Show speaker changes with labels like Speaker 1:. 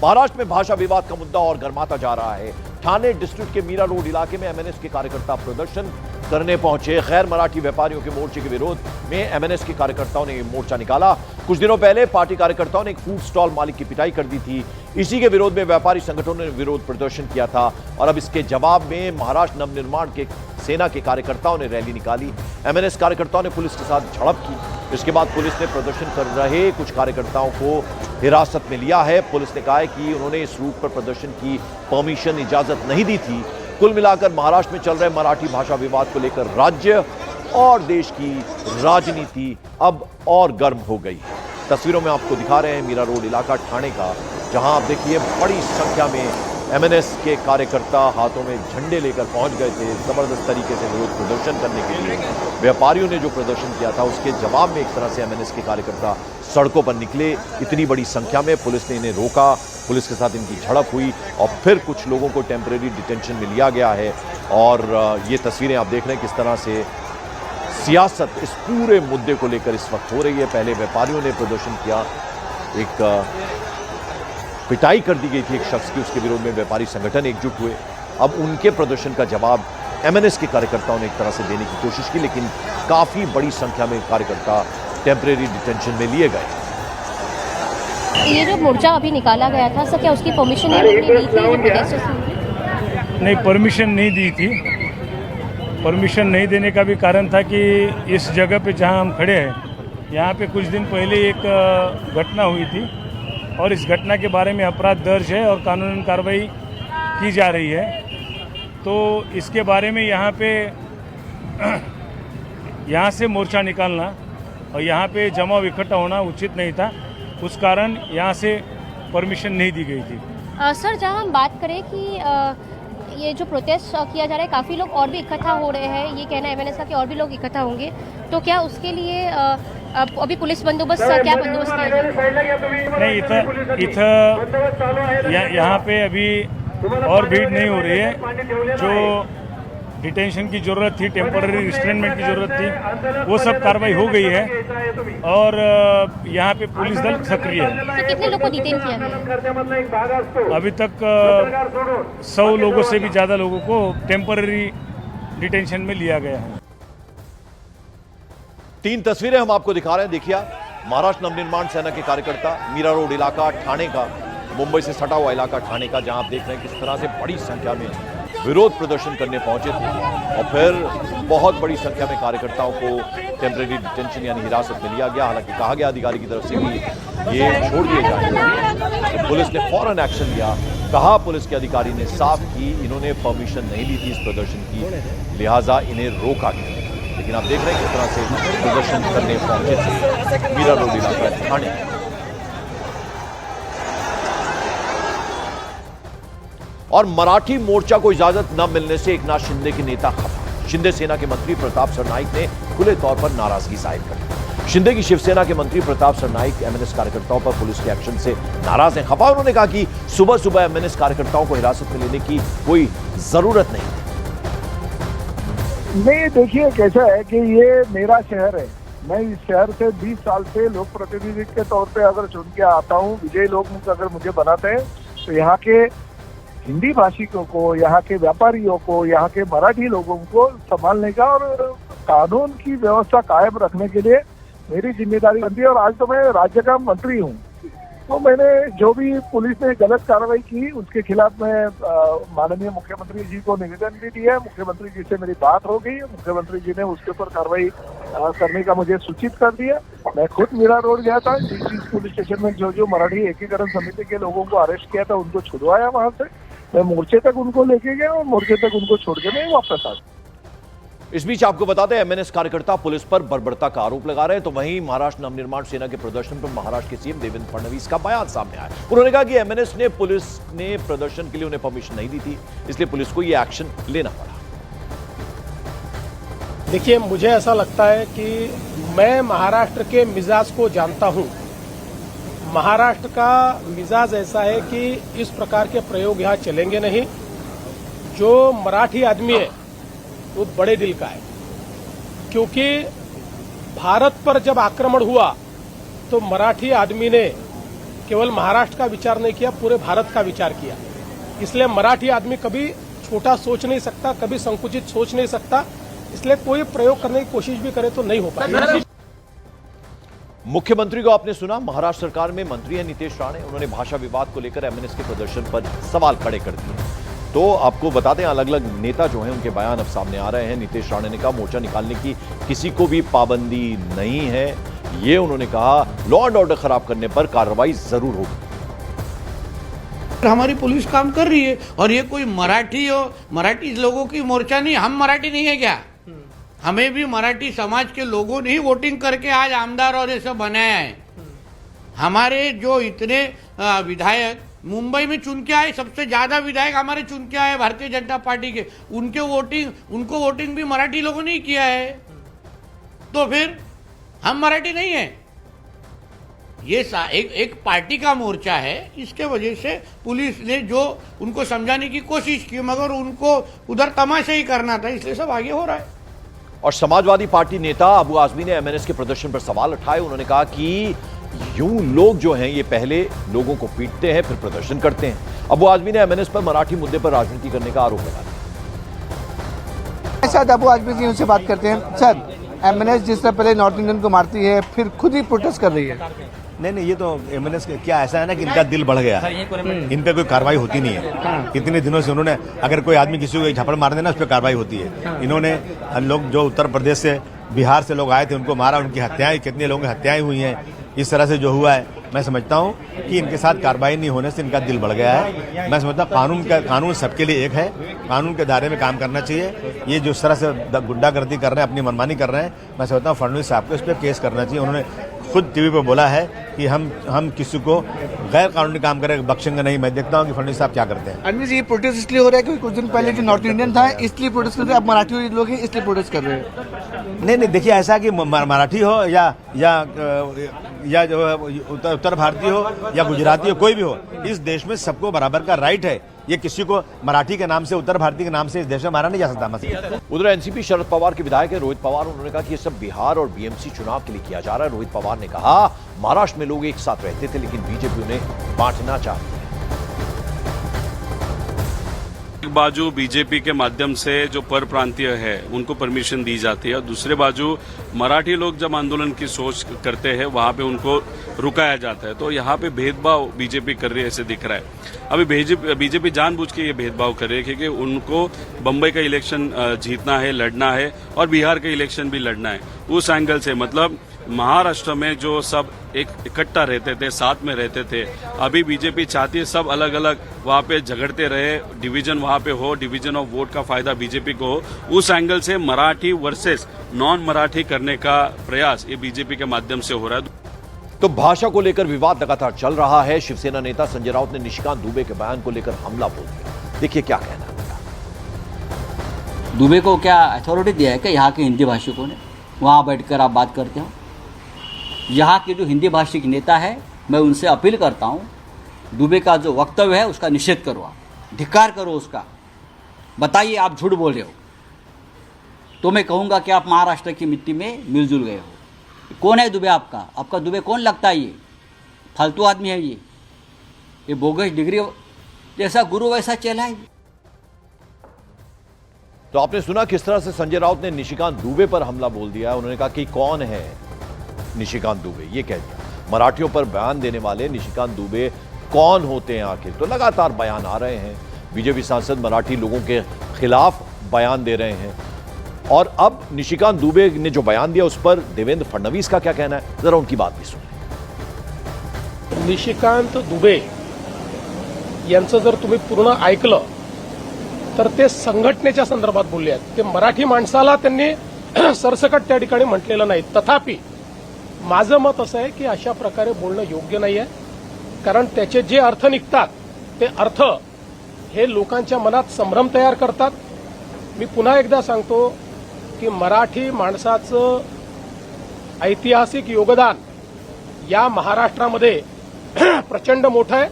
Speaker 1: महाराष्ट्र में भाषा विवाद का मुद्दा और गर्माता जा रहा है। ठाणे डिस्ट्रिक्ट के मीरा रोड इलाके में एमएनएस के कार्यकर्ता प्रदर्शन करने पहुंचे। गैर मराठी व्यापारियों के मोर्चे के विरोध में एमएनएस के कार्यकर्ताओं ने मोर्चा निकाला। कुछ दिनों पहले पार्टी कार्यकर्ताओं ने एक फूड स्टॉल मालिक की पिटाई कर दी थी। इसी के विरोध में व्यापारी संगठनों ने विरोध प्रदर्शन किया था और अब इसके जवाब में महाराष्ट्र नवनिर्माण के सेना के कार्यकर्ताओं ने रैली निकाली। एमएनएस कार्यकर्ताओं ने पुलिस के साथ झड़प की। इसके बाद पुलिस ने प्रदर्शन कर रहे कुछ कार्यकर्ताओं को हिरासत में लिया है। पुलिस ने कहा है कि उन्होंने इस रूट पर प्रदर्शन की परमिशन, इजाजत नहीं दी थी। कुल मिलाकर महाराष्ट्र में चल रहे मराठी भाषा विवाद को लेकर राज्य और देश की राजनीति अब और गर्म हो गई है। तस्वीरों में आपको दिखा रहे हैं मीरा रोड इलाका ठाणे का, जहां आप देखिए बड़ी संख्या में एमएनएस के कार्यकर्ता हाथों में झंडे लेकर पहुंच गए थे जबरदस्त तरीके से विरोध प्रदर्शन करने के लिए। व्यापारियों ने जो प्रदर्शन किया था उसके जवाब में एक तरह से एमएनएस के कार्यकर्ता सड़कों पर निकले। इतनी बड़ी संख्या में पुलिस ने इन्हें रोका, पुलिस के साथ इनकी झड़प हुई और फिर कुछ लोगों को टेम्परेरी डिटेंशन में लिया गया है। और ये तस्वीरें आप देख रहे हैं किस तरह से सियासत इस पूरे मुद्दे को लेकर इस वक्त हो रही है। पहले व्यापारियों ने प्रदर्शन किया, एक पिटाई कर दी गई थी एक शख्स की, उसके विरोध में व्यापारी संगठन एकजुट हुए। अब उनके प्रदर्शन का जवाब एमएनएस के कार्यकर्ताओं ने एक तरह से देने की कोशिश की, लेकिन काफी बड़ी संख्या में कार्यकर्ता टेम्परेरी डिटेंशन में लिए गए।
Speaker 2: ये जो मोर्चा अभी निकाला गया था सर, क्या उसकी परमिशन दी थी?
Speaker 3: नहीं, परमिशन नहीं दी थी। परमिशन नहीं देने का भी कारण था कि इस जगह पे जहां हम खड़े हैं यहाँ पे कुछ दिन पहले एक घटना हुई थी और इस घटना के बारे में अपराध दर्ज है और कानूनी कार्रवाई की जा रही है। तो इसके बारे में यहाँ पे यहाँ से मोर्चा निकालना और यहाँ पे जमाव इकट्ठा होना उचित नहीं था, उस कारण यहाँ से परमिशन नहीं दी गई थी।
Speaker 2: सर, जहाँ हम बात करें कि ये जो प्रोटेस्ट किया जा रहा है, काफ़ी लोग और भी इकट्ठा हो रहे हैं, ये कहना है एमएनएस का कि और भी लोग इकट्ठा होंगे, तो क्या उसके लिए अभी पुलिस बंदोबस्त, क्या बंदोबस्त किया जाएगा?
Speaker 3: नहीं, इधर यहाँ पे अभी और भीड़ नहीं हो रही है। जो डिटेंशन की ज़रूरत थी, टेम्पररी रिस्ट्रेनमेंट की ज़रूरत थी, वो सब कार्रवाई हो गई है और यहाँ पे पुलिस दल सक्रिय है।
Speaker 2: तो कितने लोगों को डिटेन किया गया?
Speaker 3: अभी तक 100 लोगों से भी ज़्यादा लोगों को टेम्पररी डिटेंशन में लिया गया है।
Speaker 1: 3 तस्वीरें हम आपको दिखा रहे हैं, देखिए। महाराष्ट्र नवनिर्माण सेना के कार्यकर्ता, मीरा रोड इलाका ठाणे का, मुंबई से सटा हुआ इलाका ठाणे का, जहां आप देख रहे हैं किस तरह से बड़ी संख्या में विरोध प्रदर्शन करने पहुंचे थे और फिर बहुत बड़ी संख्या में कार्यकर्ताओं को टेम्परेरी डिटेंशन यानी हिरासत में लिया गया। हालांकि कहा गया अधिकारी की तरफ से कि ये छोड़ दिए जाएंगे, तो पुलिस ने फौरन एक्शन लिया। कहा पुलिस के अधिकारी ने साफ की इन्होंने परमिशन नहीं ली थी इस प्रदर्शन की, लिहाजा इन्हें रोका गया। लेकिन आप देख रहे हैं किस तरह से प्रदर्शन करने पहुंचे थे मीरा रोड इलाका ठाणे। और मराठी मोर्चा को इजाजत न मिलने से एकनाथ शिंदे के नेता खफा। शिंदे सेना के मंत्री प्रताप सरनाईक ने खुले तौर पर नाराजगी जाहिर कर। शिंदे की शिवसेना के मंत्री प्रताप सरनाईक एमएनएस कार्यकर्ताओं पर पुलिस के एक्शन से नाराज हैं। खफा उन्होंने कहा कि सुबह सुबह एमएनएस कार्यकर्ताओं को हिरासत में लेने की कोई जरूरत नहीं।
Speaker 4: नहीं, देखिए कैसा है कि ये मेरा शहर है। मैं इस शहर से 20 साल से लोक प्रतिनिधि के तौर पे अगर चुन के आता हूँ, विजयी लोग अगर मुझे बनाते हैं, तो यहाँ के हिंदी भाषिकों को, यहाँ के व्यापारियों को, यहाँ के मराठी लोगों को संभालने का और कानून की व्यवस्था कायम रखने के लिए मेरी जिम्मेदारी बनती है। और आज तो मैं राज्य का मंत्री हूँ, तो मैंने जो भी पुलिस ने गलत कार्रवाई की उसके खिलाफ मैं माननीय मुख्यमंत्री जी को निवेदन भी दिया है। मुख्यमंत्री जी से मेरी बात हो गई है, मुख्यमंत्री जी ने उसके ऊपर कार्रवाई करने का मुझे सूचित कर दिया। मैं खुद मीरा रोड गया था, जिस पुलिस स्टेशन में जो मराठी एकीकरण समिति के लोगों को अरेस्ट किया था उनको छुड़वाया वहां से। मैं मोर्चे तक उनको लेके गया और मोर्चे तक उनको छोड़ के मैं वापस आ गया।
Speaker 1: इस बीच आपको बता दें एमएनएस कार्यकर्ता पुलिस पर बर्बरता का आरोप लगा रहे हैं, तो वहीं महाराष्ट्र नवनिर्माण सेना के प्रदर्शन पर महाराष्ट्र के सीएम देवेंद्र फडणवीस का बयान सामने आया। उन्होंने कहा कि एमएनएस ने पुलिस ने प्रदर्शन के लिए उन्हें परमिशन नहीं दी थी, इसलिए पुलिस को यह एक्शन लेना पड़ा।
Speaker 5: देखिए, मुझे ऐसा लगता है कि मैं महाराष्ट्र के मिजाज को जानता हूं। महाराष्ट्र का मिजाज ऐसा है कि इस प्रकार के प्रयोग यहां चलेंगे नहीं। जो मराठी आदमी है वो बड़े दिल का है, क्योंकि भारत पर जब आक्रमण हुआ तो मराठी आदमी ने केवल महाराष्ट्र का विचार नहीं किया, पूरे भारत का विचार किया। इसलिए मराठी आदमी कभी छोटा सोच नहीं सकता, कभी संकुचित सोच नहीं सकता, इसलिए कोई प्रयोग करने की कोशिश भी करे तो नहीं हो पाएगा।
Speaker 1: मुख्यमंत्री को आपने सुना, महाराष्ट्र सरकार में मंत्री हैं नीतीश राणे। उन्होंने भाषा विवाद को लेकर एमएनएस के प्रदर्शन पर सवाल खड़े कर दिए। तो आपको बता दें, अलग अलग नेता जो हैं उनके बयान अब सामने आ रहे हैं। नीतीश राणे ने कहा मोर्चा निकालने की किसी को भी पाबंदी नहीं है। ये उन्होंने कहा लॉ एंड ऑर्डर खराब करने पर कार्रवाई जरूर होगी।
Speaker 6: हमारी पुलिस काम कर रही है और ये कोई मराठी लोगों की मोर्चा नहीं। हम मराठी नहीं है क्या? हमें भी मराठी समाज के लोगों ने ही वोटिंग करके आज आमदार और ये सब बनाया है। हमारे जो इतने विधायक मुंबई में चुन के आए, सबसे ज्यादा विधायक हमारे चुन के आए भारतीय जनता पार्टी के, उनको वोटिंग भी मराठी लोगों ने ही किया है। तो फिर हम मराठी नहीं है। ये एक पार्टी का मोर्चा है, इसके वजह से पुलिस ने जो उनको समझाने की कोशिश की, मगर उनको उधर तमाशा ही करना था, इसलिए सब आगे हो रहा है।
Speaker 1: और समाजवादी पार्टी नेता अबू आजमी ने एमएनएस के प्रदर्शन पर सवाल उठाए। उन्होंने कहा कि यूं लोग जो हैं ये पहले लोगों को पीटते हैं फिर प्रदर्शन करते हैं। अबू आजमी ने एमएनएस पर मराठी मुद्दे पर राजनीति करने का आरोप लगाया।
Speaker 7: शायद अबू आजमी जी उनसे बात करते हैं। सर, एमएनएस जिस तरह पहले नॉर्थ इंडियन को मारती है फिर खुद ही प्रोटेस्ट कर रही है।
Speaker 8: नहीं, ये तो एमएनएस क्या ऐसा है ना कि इनका दिल बढ़ गया है, इन पे कोई कार्रवाई होती नहीं है। इतने दिनों से उन्होंने, अगर कोई आदमी किसी को झपड़ मार देना उस पर कार्रवाई होती है। इन्होंने लोग जो उत्तर प्रदेश से, बिहार से लोग आए थे उनको मारा, उनकी हत्याएं, कितने लोगों की हत्याएं हुई हैं। इस तरह से जो हुआ है, मैं समझता हूं कि इनके साथ कार्रवाई नहीं होने से इनका दिल बढ़ गया है। मैं समझता हूं कानून सबके लिए एक है, कानून के दायरे में काम करना चाहिए। ये जो इस तरह से गुंडागर्दी कर रहे हैं, अपनी मनमानी कर रहे हैं, मैं समझता हूं फडणवीस साहब को इस पर केस करना चाहिए। उन्होंने खुद टीवी पर बोला है कि हम किसी को गैर कानूनी काम करें बख्शेंगे नहीं। मैं देखता हूं कि फडणवीस साहब क्या करते हैं।
Speaker 7: अनिल जी, ये प्रोटेस्ट इसलिए हो रहा है क्योंकि कुछ दिन पहले जो नॉर्थ इंडियन था इसलिए प्रोटेस्ट कर रहे हैं, अब मराठी लोग हैं इसलिए प्रोटेस्ट कर रहे हैं।
Speaker 8: नहीं, देखिए ऐसा कि मराठी हो या जो उत्तर भारतीय हो या गुजराती हो, कोई भी हो, इस देश में सबको बराबर का राइट है। ये किसी को मराठी के नाम से, उत्तर भारतीय के नाम से इस देश में मारा नहीं जा सकता।
Speaker 1: उधर एनसीपी शरद पवार के विधायक है रोहित पवार। उन्होंने कहा कि ये सब बिहार और बीएमसी चुनाव के लिए किया जा रहा है। रोहित पवार ने कहा महाराष्ट्र में लोग एक साथ रहते थे लेकिन बीजेपी उन्हें बांटना चाहती है।
Speaker 9: एक बाजू बीजेपी के माध्यम से जो पर प्रांतीय है उनको परमिशन दी जाती है और दूसरे बाजू मराठी लोग जब आंदोलन की सोच करते हैं वहां पे उनको रुकाया जाता है। तो यहाँ पे भेदभाव बीजेपी कर रही है ऐसे दिख रहा है। अभी बीजेपी जानबूझ के ये भेदभाव कर रही है क्योंकि उनको बम्बई का इलेक्शन जीतना है, लड़ना है और बिहार का इलेक्शन भी लड़ना है। उस एंगल से मतलब महाराष्ट्र में जो सब एक इकट्ठा रहते थे, साथ में रहते थे, अभी बीजेपी चाहती है सब अलग अलग वहां पे झगड़ते रहे, डिवीजन वहां पे हो, डिवीजन ऑफ वोट का फायदा बीजेपी को हो। उस एंगल से मराठी वर्सेस नॉन मराठी करने का प्रयास ये बीजेपी के माध्यम से हो रहा है।
Speaker 1: तो भाषा को लेकर विवाद लगातार चल रहा है। शिवसेना नेता संजय राउत ने निशिकांत दुबे के बयान को लेकर हमला बोल दिया। देखिए क्या कहना है।
Speaker 10: दुबे को क्या अथॉरिटी दिया है कि यहाँ के हिंदी भाषिकों ने वहाँ बैठकर आप बात करते हो? यहाँ के जो हिंदी भाषिक नेता है, मैं उनसे अपील करता हूँ दुबे का जो वक्तव्य है उसका निषेध करो, आप धिक्कार करो उसका। बताइए आप झूठ बोल रहे हो तो मैं कहूँगा कि आप महाराष्ट्र की मिट्टी में मिलजुल गए हो। कौन है दुबे आपका दुबे कौन लगता है? ये फालतू आदमी है, ये बोगस डिग्री जैसा गुरु वैसा चेला है।
Speaker 1: तो आपने सुना किस तरह से संजय राउत ने निशिकांत दुबे पर हमला बोल दिया। उन्होंने कहा कि कौन है निशिकांत दुबे, ये कह दिया। मराठियों पर बयान देने वाले निशिकांत दुबे कौन होते हैं आखिर? तो लगातार बयान आ रहे हैं। बीजेपी सांसद मराठी लोगों के खिलाफ बयान दे रहे हैं और अब निशिकांत दुबे ने जो बयान दिया उस पर देवेंद्र फडणवीस का क्या कहना है, जरा उनकी बात भी सुनिए।
Speaker 5: निशिकांत दुबे यांचं जर तुम्ही पूर्ण ऐकलं तर ते संघटनेच्या संदर्भात बोलले आहेत। ते मराठी माणसाला त्यांनी सरसकट त्या ठिकाणी म्हटलेलं नाही। तथापि माझं मत असं आहे की अशा प्रकारे बोलणं योग्य नाही आहे, कारण त्याचे जे अर्थ निघतात ते अर्थ हे लोकांच्या मनात संभ्रम तयार करतात। मी पुन्हा एकदा सांगतो की मराठी माणसाचं ऐतिहासिक योगदान या महाराष्ट्रामध्ये प्रचंड मोठं आहे।